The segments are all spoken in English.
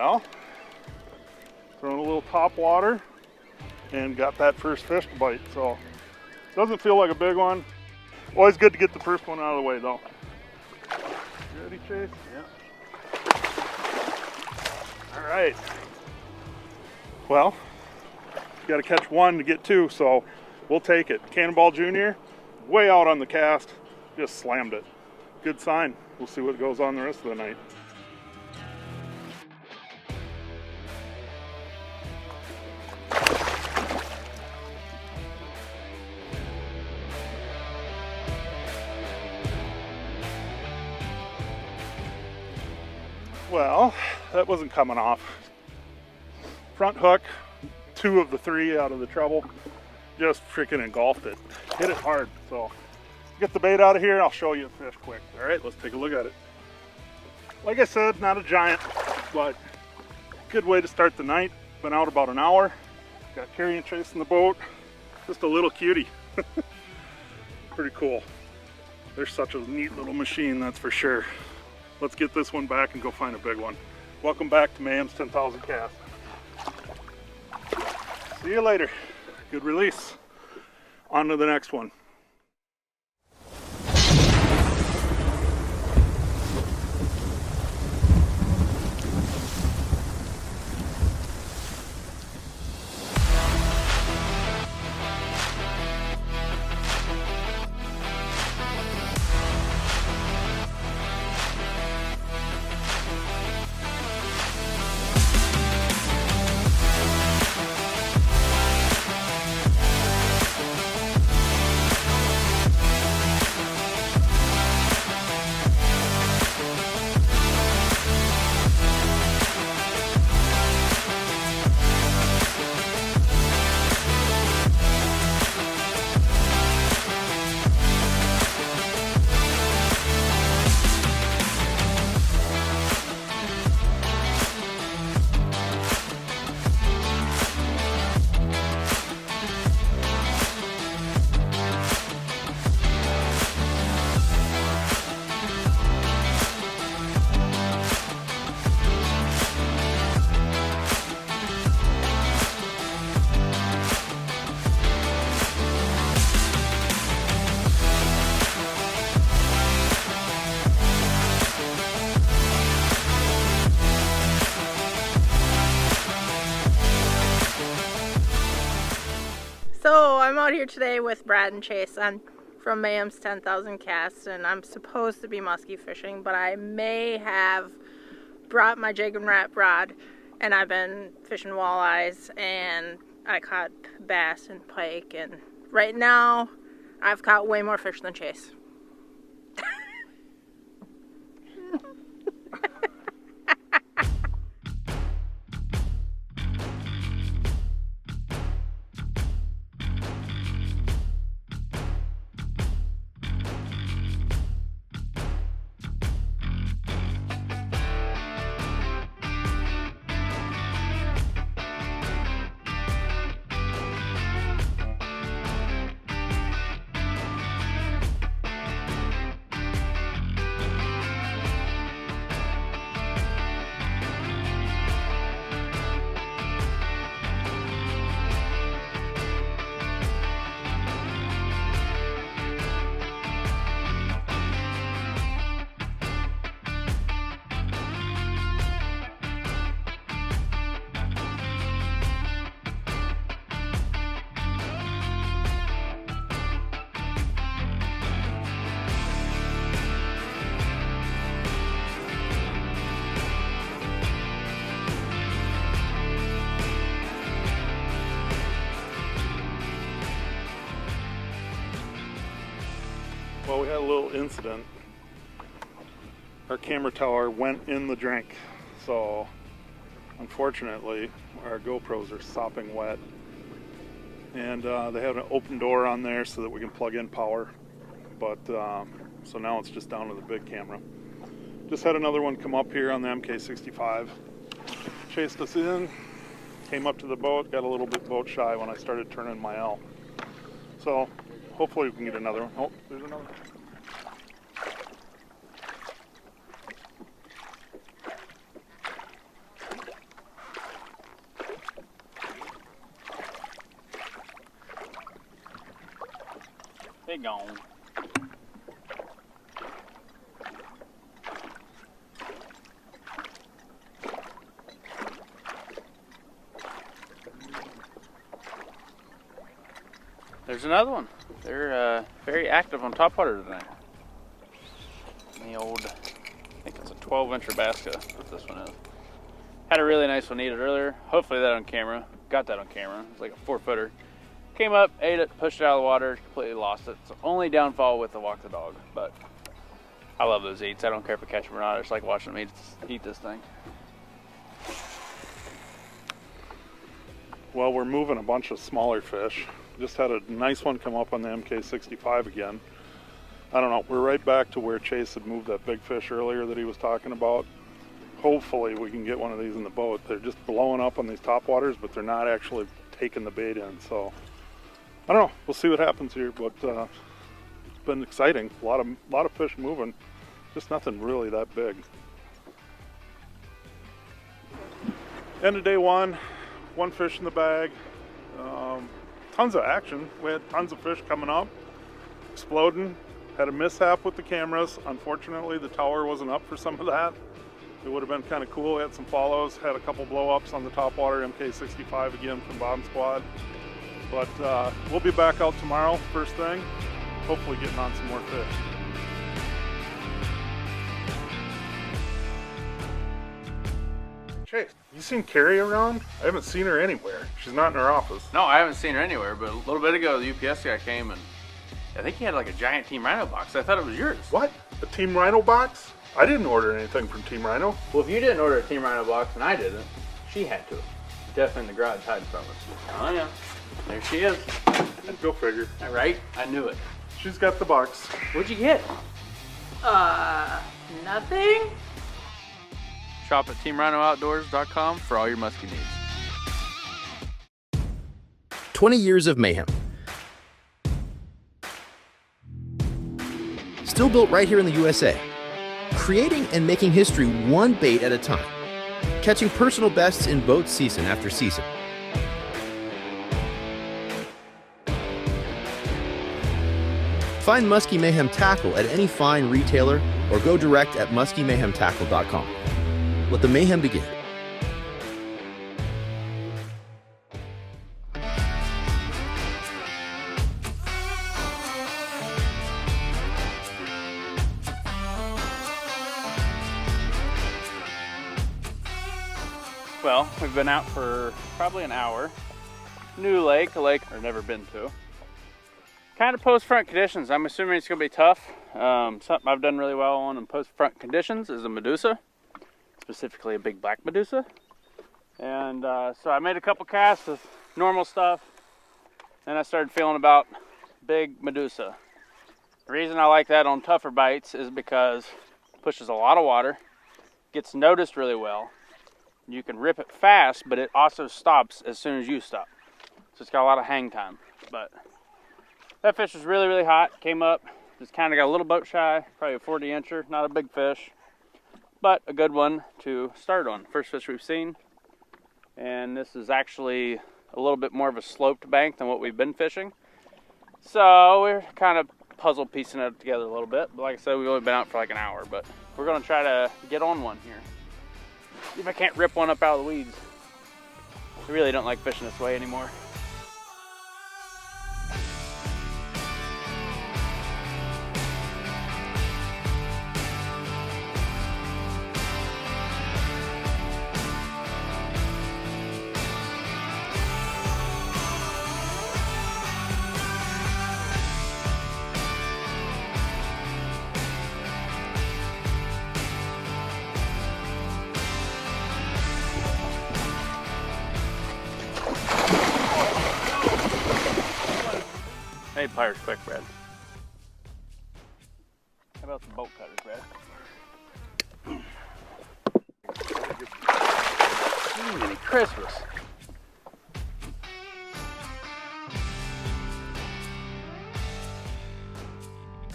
Well, throwing a little top water and got that first fish to bite. So doesn't feel like a big one. Always good to get the first one out of the way though. You ready, Chase? Yeah. All right. Well, got to catch one to get two, so we'll take it. Cannonball Junior, way out on the cast, just slammed it. Good sign. We'll see what goes on the rest of the night. Well, that wasn't coming off. Front hook, 2 of the 3 out of the treble, just freaking engulfed it. Hit it hard. So get the bait out of here and I'll show you the fish quick. All right, let's take a look at it. Like I said, not a giant, but good way to start the night. Been out about an hour. Got Carrie and Chase in the boat. Just a little cutie. Pretty cool. They're such a neat little machine, that's for sure. Let's get this one back and go find a big one. Welcome back to Mayhem's 10,000 Cast. See you later. Good release. On to the next one. So I'm out here today with Brad and Chase. I'm from Mayhem's 10,000 Cast, and I'm supposed to be muskie fishing, but I may have brought my jig and wrap rod, and I've been fishing walleyes, and I caught bass and pike, and right now I've caught way more fish than Chase. Well, we had a little incident. Our camera tower went in the drink, so unfortunately our GoPros are sopping wet, and they have an open door on there so that we can plug in power, but so now it's just down to the big camera. Just had another one come up here on the MK65, chased us in, came up to the boat, got a little bit boat shy when I started turning my L. So hopefully we can get another one. Oh, there's another one. They gone. There's another one. They're very active on topwater tonight. The old, I think it's a 12-incher basket that this one is. Had a really nice one eat it earlier. Hopefully that on camera. Got that on camera. It's like a 4-footer. Came up, ate it, pushed it out of the water, completely lost it. It's the only downfall with the walk the dog, but I love those eats. I don't care if I catch them or not. I just like watching them eat this thing. Well, we're moving a bunch of smaller fish. Just had a nice one come up on the MK65 again. I don't know, we're right back to where Chase had moved that big fish earlier that he was talking about. Hopefully we can get one of these in the boat. They're just blowing up on these topwaters, but they're not actually taking the bait in. So I don't know, we'll see what happens here, but it's been exciting. A lot of fish moving, just nothing really that big. End of day one fish in the bag. Tons of action. We had tons of fish coming up, exploding. Had a mishap with the cameras. Unfortunately, the tower wasn't up for some of that. It would have been kind of cool. We had some follows, had a couple blow-ups on the topwater MK65 again from Bomb Squad. But we'll be back out tomorrow, first thing, hopefully getting on some more fish. Chase, you seen Carrie around? I haven't seen her anywhere. She's not in her office. No, I haven't seen her anywhere, but a little bit ago the UPS guy came and I think he had like a giant Team Rhino box. I thought it was yours. What? A Team Rhino box? I didn't order anything from Team Rhino. Well, if you didn't order a Team Rhino box and I didn't, she had to. Definitely in the garage hiding from us. Oh yeah, there she is. Go figure. All right, I knew it. She's got the box. What'd you get? Nothing? Shop at teamrhinooutdoors.com for all your muskie needs. 20 years of mayhem. Still built right here in the USA. Creating and making history one bait at a time. Catching personal bests in boat season after season. Find Muskie Mayhem Tackle at any fine retailer or go direct at muskiemayhemtackle.com. Let the mayhem begin. Well, we've been out for probably an hour. New lake, a lake I've never been to. Kind of post-front conditions. I'm assuming it's going to be tough. Something I've done really well on in post-front conditions is a Medusa, specifically a big black Medusa. And so I made a couple casts with normal stuff. Then I started feeling about big Medusa. The reason I like that on tougher bites is because it pushes a lot of water, gets noticed really well. You can rip it fast, but it also stops as soon as you stop. So it's got a lot of hang time. But that fish was really, really hot. Came up, just kind of got a little boat shy, probably a 40-incher, not a big fish, but a good one to start on. First fish we've seen. And this is actually a little bit more of a sloped bank than what we've been fishing. So we're kind of puzzle piecing it together a little bit. But like I said, we've only been out for like an hour, but we're gonna try to get on one here. See if I can't rip one up out of the weeds. I really don't like fishing this way anymore. Hey, pliers quick, Brad. How about some bolt cutters, Brad? Merry Christmas.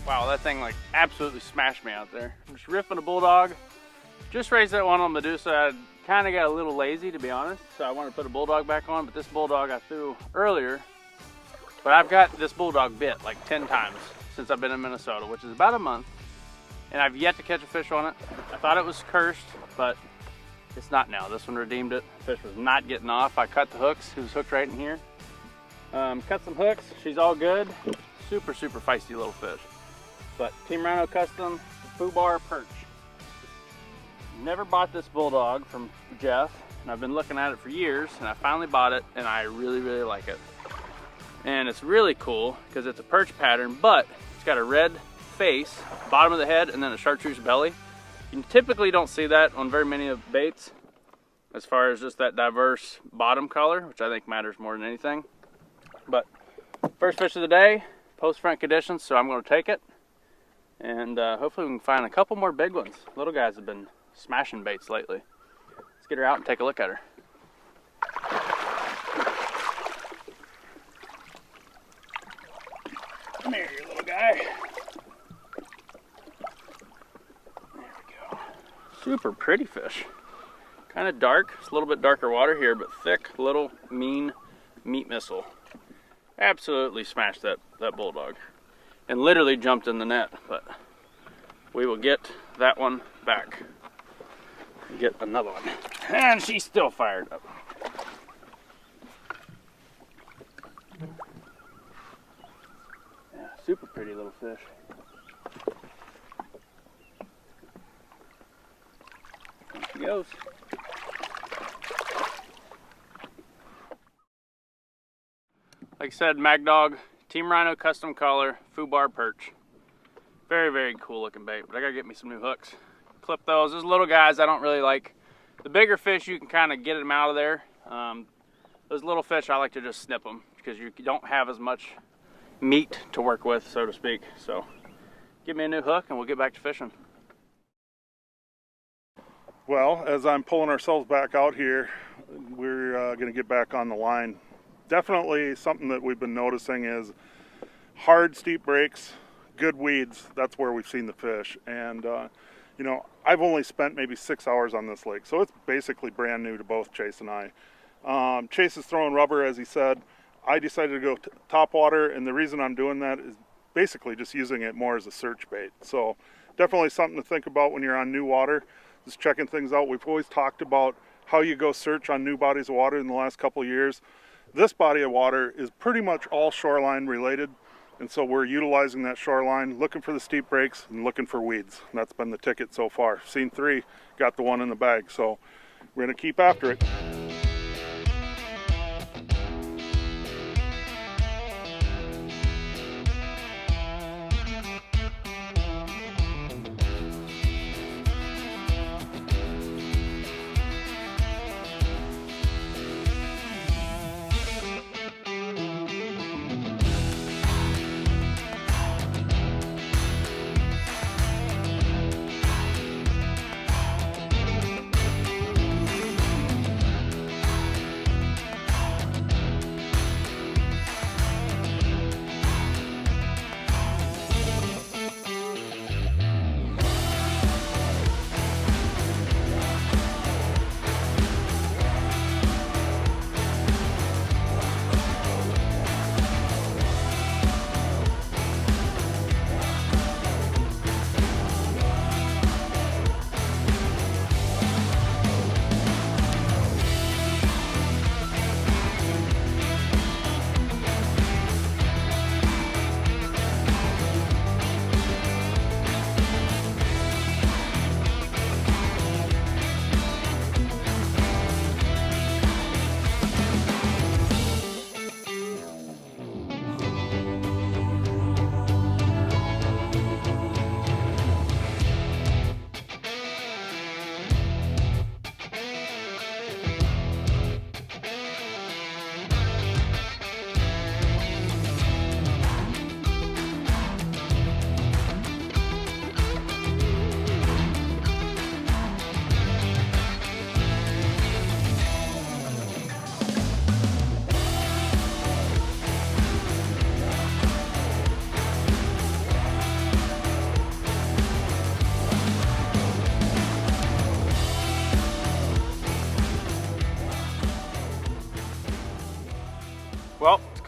Wow, that thing like absolutely smashed me out there. I'm just ripping a Bulldog. Just raised that one on Medusa. I kind of got a little lazy, to be honest, so I wanted to put a Bulldog back on, but this Bulldog I threw earlier But I've got this Bulldog bit like 10 times since I've been in Minnesota, which is about a month, and I've yet to catch a fish on it. I thought it was cursed, but it's not now. This one redeemed it. Fish was not getting off. I cut the hooks. It was hooked right in here. Cut some hooks. She's all good. Super, super feisty little fish. But Team Rhino Custom Foobar Perch. Never bought this Bulldog from Jeff, and I've been looking at it for years, and I finally bought it, and I really, really like it. And it's really cool because it's a perch pattern, but it's got a red face, bottom of the head, and then a chartreuse belly. You typically don't see that on very many of baits as far as just that diverse bottom color, which I think matters more than anything. But first fish of the day, post front conditions, so I'm going to take it. And hopefully we can find a couple more big ones. Little guys have been smashing baits lately. Let's get her out and take a look at her. Come here, you little guy. There we go. Super pretty fish. Kind of dark. It's a little bit darker water here, but thick, little, mean meat missile. Absolutely smashed that Bulldog. And literally jumped in the net, but we will get that one back. Get another one. And she's still fired up. Super pretty little fish. There she goes. Like I said, Mag Dog, Team Rhino Custom Color, Foobar Perch. Very, very cool looking bait, but I gotta get me some new hooks. Clip those. Those little guys I don't really like. The bigger fish, you can kind of get them out of there. Those little fish, I like to just snip them because you don't have as much meat to work with, so to speak. So give me a new hook and we'll get back to fishing. Well, as I'm pulling ourselves back out here, we're going to get back on the line. Definitely something that we've been noticing is hard, steep breaks, good weeds. That's where we've seen the fish. And, you know, I've only spent maybe 6 hours on this lake, so it's basically brand new to both Chase and I. Chase is throwing rubber, as he said. I decided to go topwater, and the reason I'm doing that is basically just using it more as a search bait. So definitely something to think about when you're on new water, just checking things out. We've always talked about how you go search on new bodies of water in the last couple of years. This body of water is pretty much all shoreline related, and so we're utilizing that shoreline, looking for the steep breaks and looking for weeds. And that's been the ticket so far. Seen 3, got the one in the bag, so we're going to keep after it.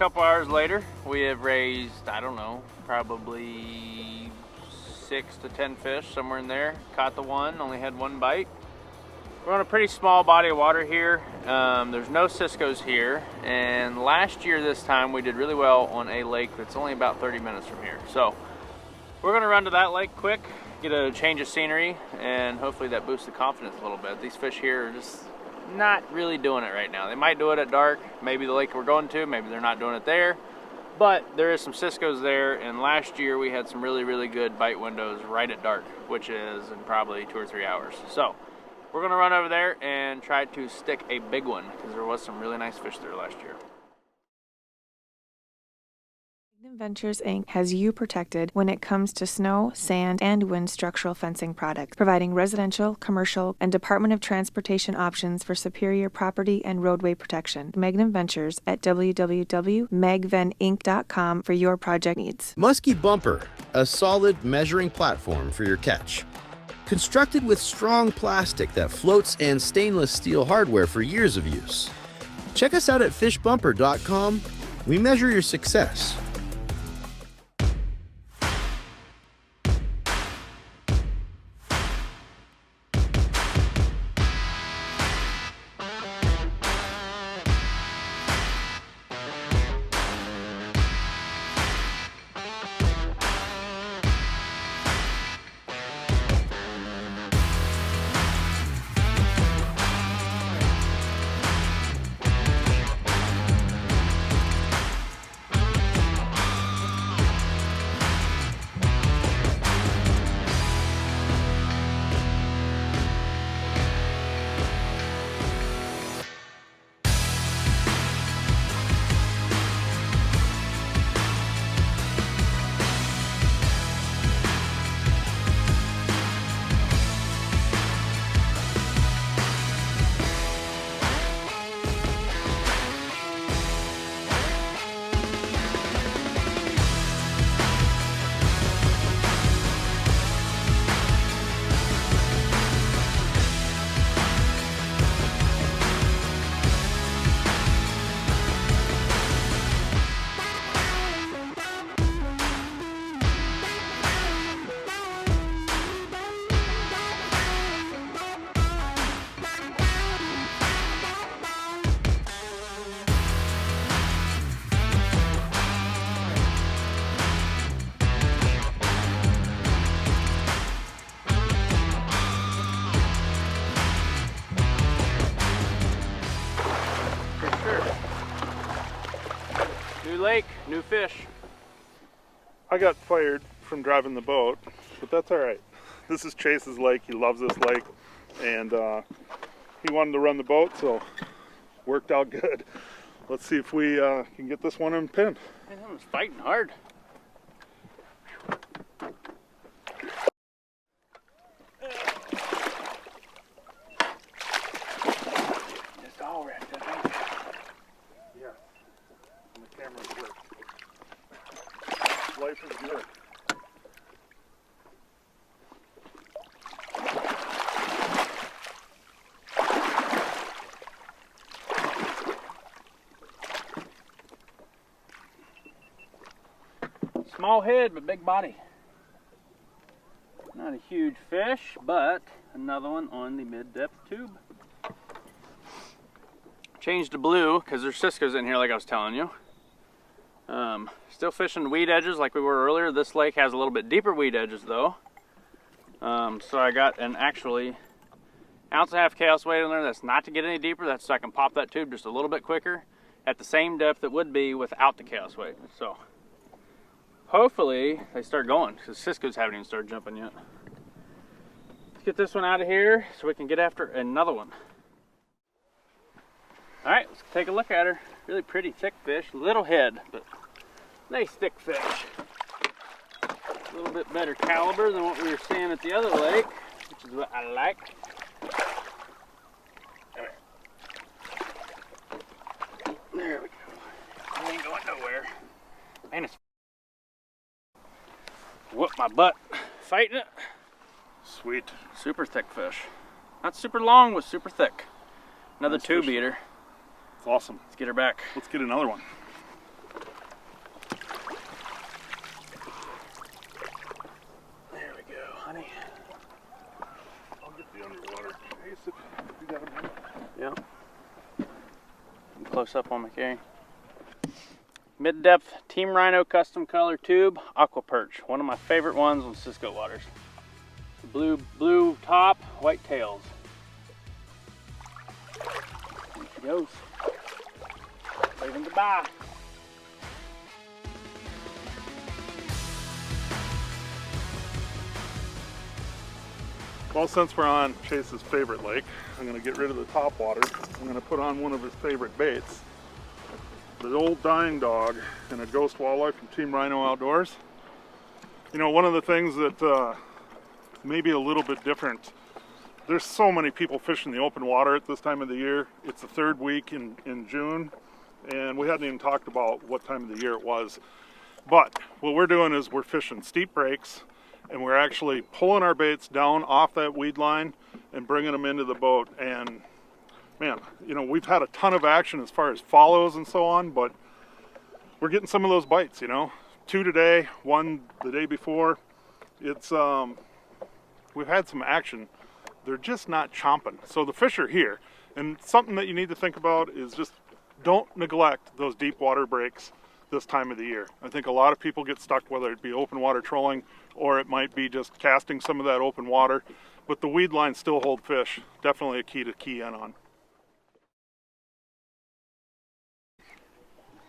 couple hours later. We have raised, I don't know, probably 6 to 10 fish, somewhere in there. Caught the one, only had one bite. We're on a pretty small body of water here. There's no ciscos here, and last year this time we did really well on a lake that's only about 30 minutes from here. So we're gonna run to that lake quick, get a change of scenery, and hopefully that boosts the confidence a little bit. These fish here are just not really doing it right now. They might do it at dark, maybe the lake we're going to, maybe they're not doing it there, but there is some ciscos there, and last year we had some really good bite windows right at dark, which is in probably 2 or 3 hours. So we're gonna run over there and try to stick a big one, because there was some really nice fish there last year. Magnum Ventures Inc. has you protected when it comes to snow, sand, and wind structural fencing products, providing residential, commercial, and Department of Transportation options for superior property and roadway protection. Magnum Ventures at www.magveninc.com for your project needs. Muskie Bumper, a solid measuring platform for your catch. Constructed with strong plastic that floats and stainless steel hardware for years of use. Check us out at fishbumper.com. We measure your success. New lake, new fish. I got fired from driving the boat, but that's all right. This is Chase's lake. He loves this lake, and he wanted to run the boat, so worked out good. Let's see if we can get this one in pin. Man, that was fighting hard. Just all wrapped up, ain't it? Yeah, and the camera's good. Life is good. Small head, but big body. Not a huge fish, but another one on the mid-depth tube. Changed to blue because there's ciscos in here like I was telling you. Still fishing weed edges like we were earlier. This lake has a little bit deeper weed edges though. So I got an actually 1.5 ounce chaos weight in there. That's not to get any deeper. That's so I can pop that tube just a little bit quicker at the same depth it would be without the chaos weight. So hopefully they start going because ciscos haven't even started jumping yet. Let's get this one out of here so we can get after another one. All right, let's take a look at her. Really pretty thick fish, little head, but nice thick fish. A little bit better caliber than what we were seeing at the other lake, which is what I like. There we go. He ain't going nowhere. Man, it's whoop my butt fighting it. Sweet. Super thick fish. Not super long, but super thick. Another Nice tube fish. eater. It's awesome. Let's get her back. Let's get another one. Yeah. Close up on my Carrie. Mid-depth Team Rhino custom color tube aqua perch. One of my favorite ones on Cisco waters. Blue top, white tails. There she goes. Waving goodbye. Well, since we're on Chase's favorite lake, I'm going to get rid of the top water. I'm going to put on one of his favorite baits. The old dying dog and a ghost walleye from Team Rhino Outdoors. You know, one of the things that may be a little bit different, there's so many people fishing the open water at this time of the year. It's the third week in June, and we hadn't even talked about what time of the year it was. But what we're doing is we're fishing steep breaks, and we're actually pulling our baits down off that weed line and bringing them into the boat. And man, you know, we've had a ton of action as far as follows and so on, but we're getting some of those bites, you know. 2 today, 1 the day before. It's we've had some action. They're just not chomping. So the fish are here. And something that you need to think about is just don't neglect those deep water breaks this time of the year. I think a lot of people get stuck, whether it be open water trolling or it might be just casting some of that open water. But the weed lines still hold fish. Definitely a key to key in on.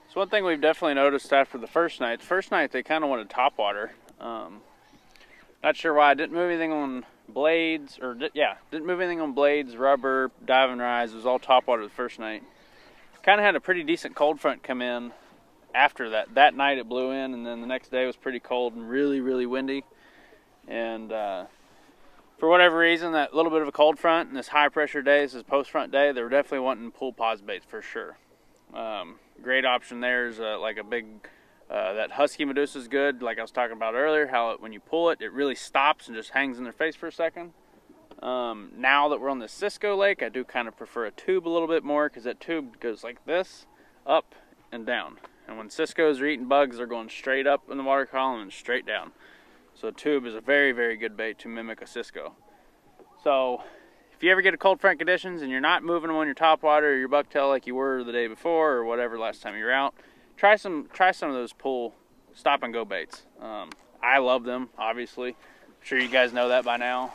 So one thing we've definitely noticed after the first night they kind of wanted top water. Not sure why. I didn't move anything on blades, didn't move anything on blades, rubber, diving rise. It was all top water the first night. Kind of had a pretty decent cold front come in after that. That night it blew in, and then the next day was pretty cold and really, really windy. And for whatever reason, that little bit of a cold front and this high pressure day, this is post front day, they were definitely wanting pull pause baits for sure. Great option there is like a big, that Husky Medusa is good. Like I was talking about earlier, how when you pull it, it really stops and just hangs in their face for a second. Now that we're on the Cisco lake, I do kind of prefer a tube a little bit more, because that tube goes like this, up and down. And when Cisco's are eating bugs, they're going straight up in the water column and straight down. So a tube is a very, very good bait to mimic a Cisco. So if you ever get a cold front conditions and you're not moving them on your top water or your bucktail like you were the day before or whatever last time you were out, try some of those pull stop and go baits. I love them, obviously. I'm sure you guys know that by now.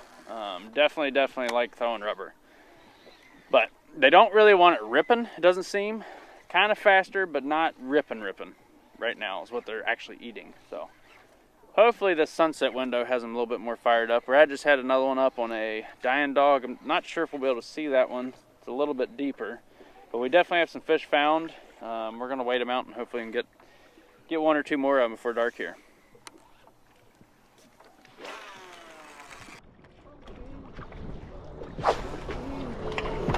Definitely like throwing rubber. But they don't really want it ripping, it doesn't seem. Kind of faster, but not ripping right now is what they're actually eating. So hopefully this sunset window has them a little bit more fired up. Brad just had another one up on a dying dog. I'm not sure if we'll be able to see that one. It's a little bit deeper, but we definitely have some fish found. We're gonna wait them out and hopefully we can get 1 or 2 more of them before dark here.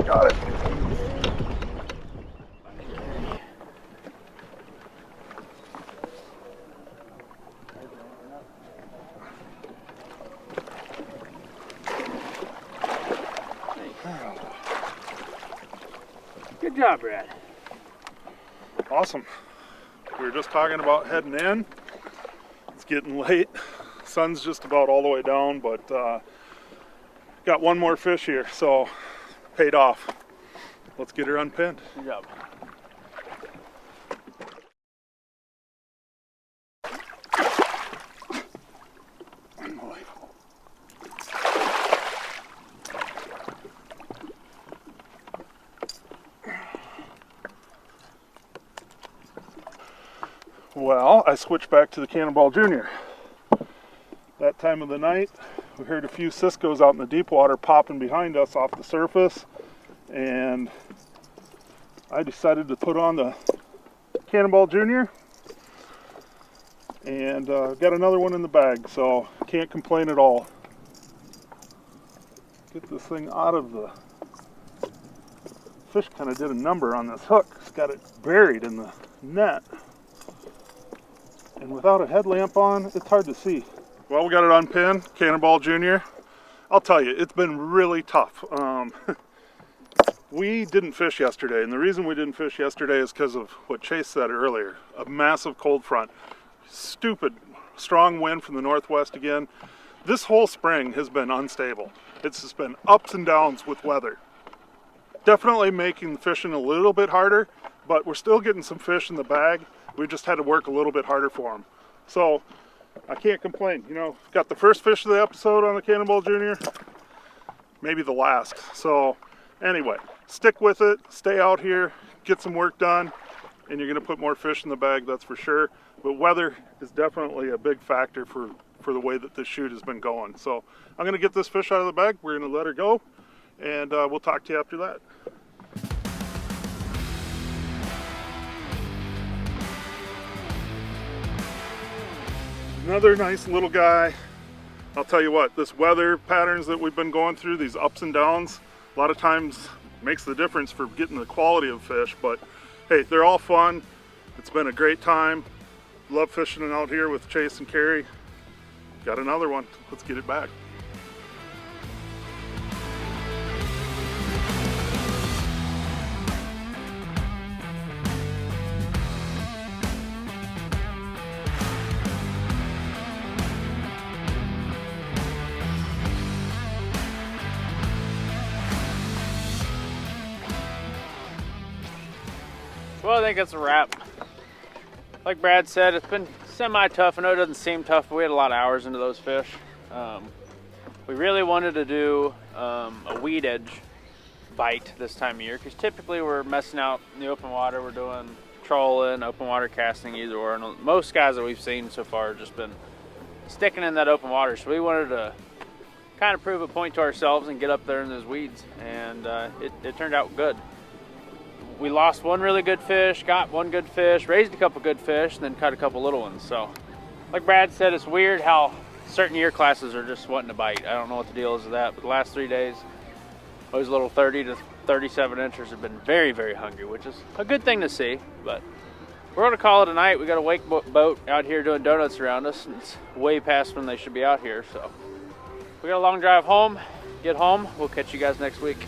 Got it. Good job, Brad. Awesome. We were just talking about heading in. It's getting late. Sun's just about all the way down, but got 1 more fish here, so paid off. Let's get her unpinned. Good job. Unbelievable. Well, I switched back to the Cannonball Junior. That time of the night, we heard a few Ciscos out in the deep water popping behind us off the surface, and I decided to put on the Cannonball Junior, and got another one in the bag, so can't complain at all. Get this thing out of the fish. Kind of did a number on this hook. It's got it buried in the net, and without a headlamp on, it's hard to see. Well, we got it unpinned, Cannonball Junior. I'll tell you, it's been really tough. We didn't fish yesterday, and the reason we didn't fish yesterday is because of what Chase said earlier. A massive cold front. Stupid strong wind from the northwest again. This whole spring has been unstable. It's just been ups and downs with weather. Definitely making fishing a little bit harder, but we're still getting some fish in the bag. We just had to work a little bit harder for them. So I can't complain. You know, got the first fish of the episode on the Cannonball Junior, maybe the last. So anyway, stick with it, stay out here, get some work done, and you're gonna put more fish in the bag, that's for sure. But weather is definitely a big factor for the way that this shoot has been going. So I'm gonna get this fish out of the bag, we're gonna let her go, and we'll talk to you after that. Another nice little guy. I'll tell you what, this weather patterns that we've been going through, these ups and downs, a lot of times makes the difference for getting the quality of fish. But hey, they're all fun. It's been a great time. Love fishing out here with Chase and Carrie. Got another one. Let's get it back. Well, I think that's a wrap. Like Brad said, it's been semi-tough. I know it doesn't seem tough, but we had a lot of hours into those fish. We really wanted to do a weed edge bite this time of year, because typically we're messing out in the open water. We're doing trolling, open water casting, either or. And most guys that we've seen so far have just been sticking in that open water. So we wanted to kind of prove a point to ourselves and get up there in those weeds. And it turned out good. We lost one really good fish, got one good fish, raised a couple good fish, and then caught a couple little ones. So, like Brad said, it's weird how certain year classes are just wanting to bite. I don't know what the deal is with that, but the last 3 days, those little 30 to 37 inchers have been very, very hungry, which is a good thing to see. But we're going to call it a night. We got a wake boat out here doing donuts around us, and it's way past when they should be out here. So we got a long drive home. Get home. We'll catch you guys next week.